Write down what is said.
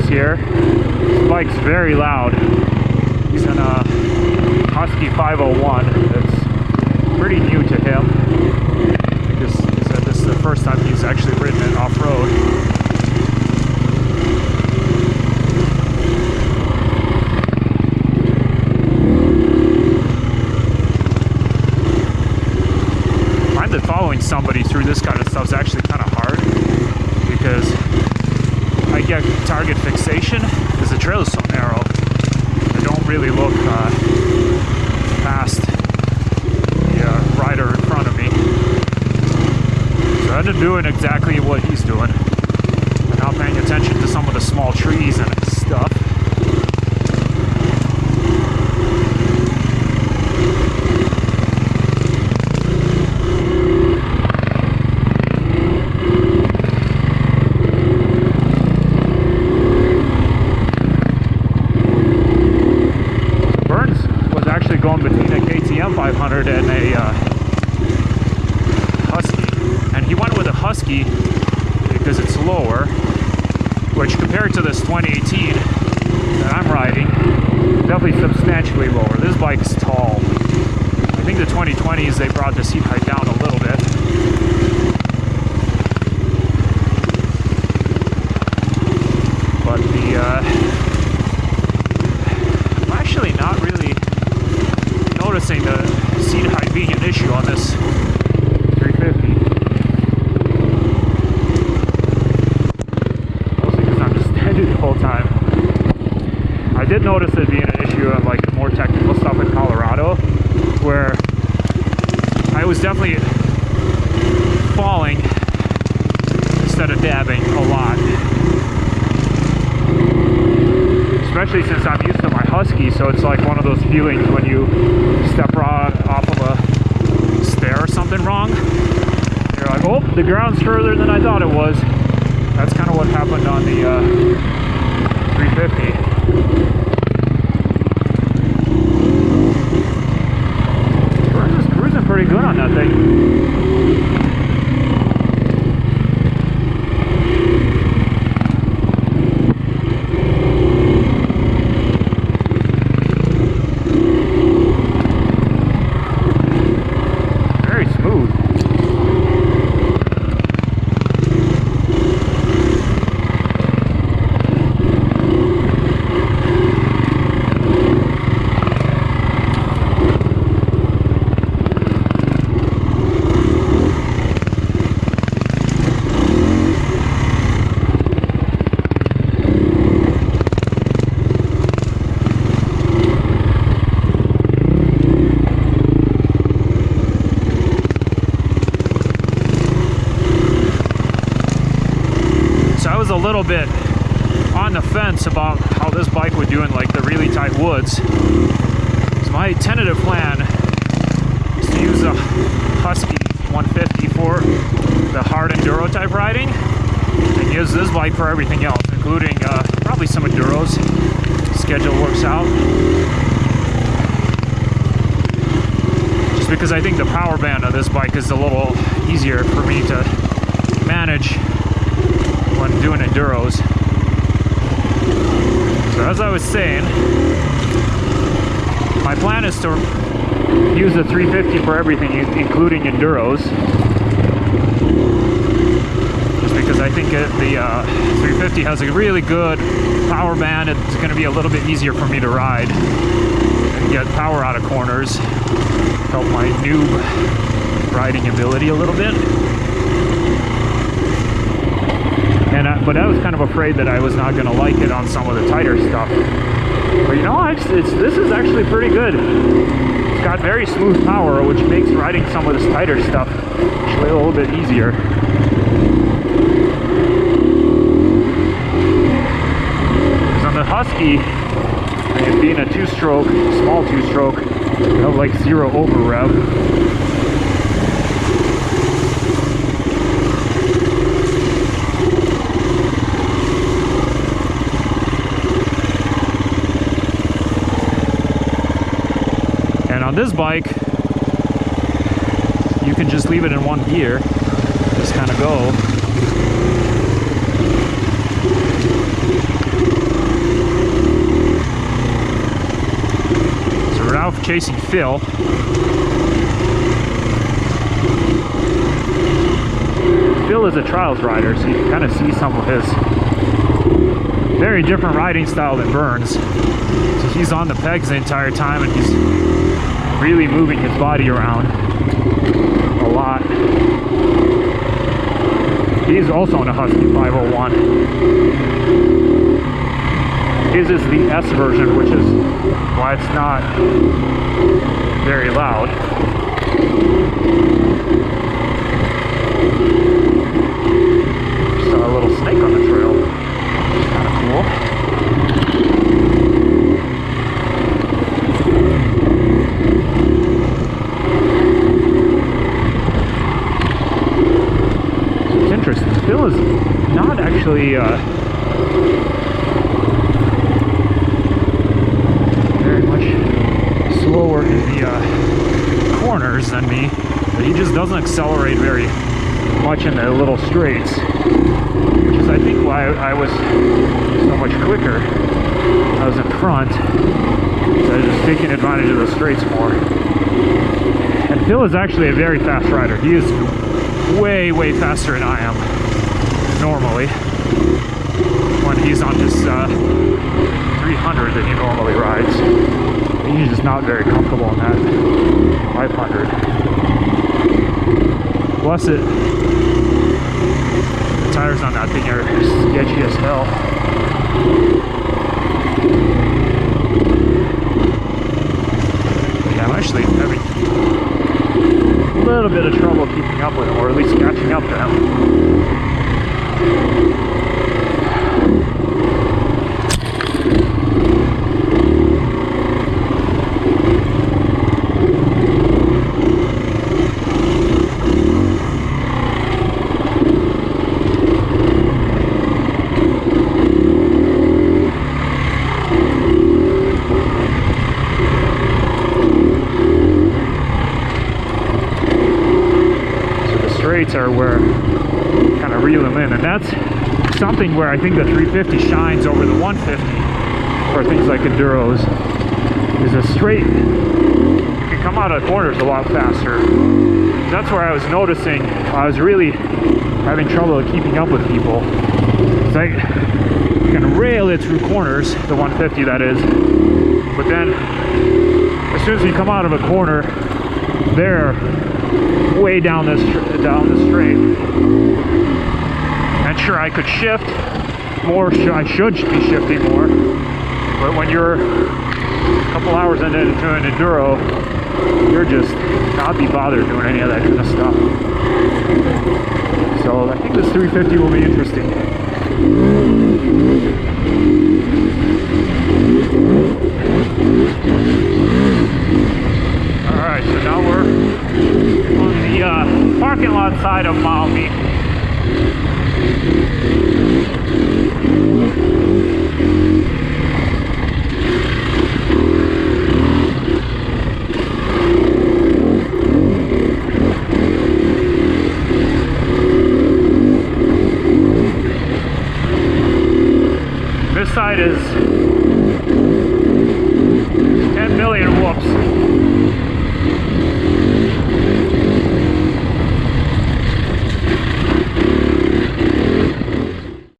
Here. This bike's very loud. He's in a Husky 501. It's pretty new to him. Because he said this is the first time he's actually ridden it off-road. I find that following somebody through this kind of stuff is actually kind of hard because I get target fixation because the trail is so narrow. I don't really look past the rider in front of me. So I end up doing exactly what he's doing. I'm not paying attention to some of the small trees and stuff. Going between a KTM 500 and a Husky, and he went with a Husky because it's lower, which compared to this 2018 that I'm riding, definitely substantially lower. This bike's tall. I think the 2020s they brought the seat height down a little bit. But I'm actually not really noticing the seat height being an issue on this 350. Mostly because I'm just standing the whole time. I did notice it being an issue on like more technical stuff in Colorado, where I was definitely falling instead of dabbing a lot. Especially since I'm used to my Husky, so it's like one of those feelings when you step off of a stair or something wrong. You're like, oh, the ground's further than I thought it was. That's kind of what happened on the 350. We're just cruising pretty good on that thing. A little bit on the fence about how this bike would do in like the really tight woods. So my tentative plan is to use a Husky 150 for the hard enduro type riding and use this bike for everything else, including probably some enduros. Schedule works out. Just because I think the power band of this bike is a little easier for me to manage when doing enduros. So as I was saying, my plan is to use the 350 for everything, including enduros. Just because I think the 350 has a really good power band. It's going to be a little bit easier for me to ride and get power out of corners. Help my noob riding ability a little bit. But I was kind of afraid that I was not going to like it on some of the tighter stuff. But you know, this is actually pretty good. It's got very smooth power, which makes riding some of this tighter stuff actually a little bit easier. Husky, and being a two-stroke, small two-stroke, you have like 0 over rev. And on this bike, you can just leave it in one gear, just kind of go. So we're now chasing Phil. Phil is a trials rider, so you can kind of see some of his very different riding style than Burns. So he's on the pegs the entire time, and he's really moving his body around a lot. He's also on a Husky 501. His is the S version, which is why it's not very loud. Saw a little snake on the trail. Kind of cool. Phil is not actually very much slower in the corners than me, but he just doesn't accelerate very much in the little straights, which is I think why I was so much quicker. I was in front, so I was just taking advantage of the straights more. And Phil is actually a very fast rider. He is way faster than I am normally when he's on his 300 that he normally rides. He's just not very comfortable in that 500. Plus the tires on that thing are sketchy as hell. Yeah, I'm actually having a little bit of trouble keeping up with him, or at least catching up to him. Are where kind of reel them in, and that's something where I think the 350 shines over the 150 for things like enduros. Is a straight, you can come out of corners a lot faster. That's where I was noticing I was really having trouble keeping up with people. It's like you can rail it through corners, the 150 that is, but then as soon as you come out of a corner, they're way down the straight. And sure, I could shift more. I should be shifting more. But when you're a couple hours into an enduro, you're just not be bothered doing any of that kind of stuff. So I think this 350 will be interesting. Alright, so now we're on the parking lot side of Maui. This side is 10 million whoops.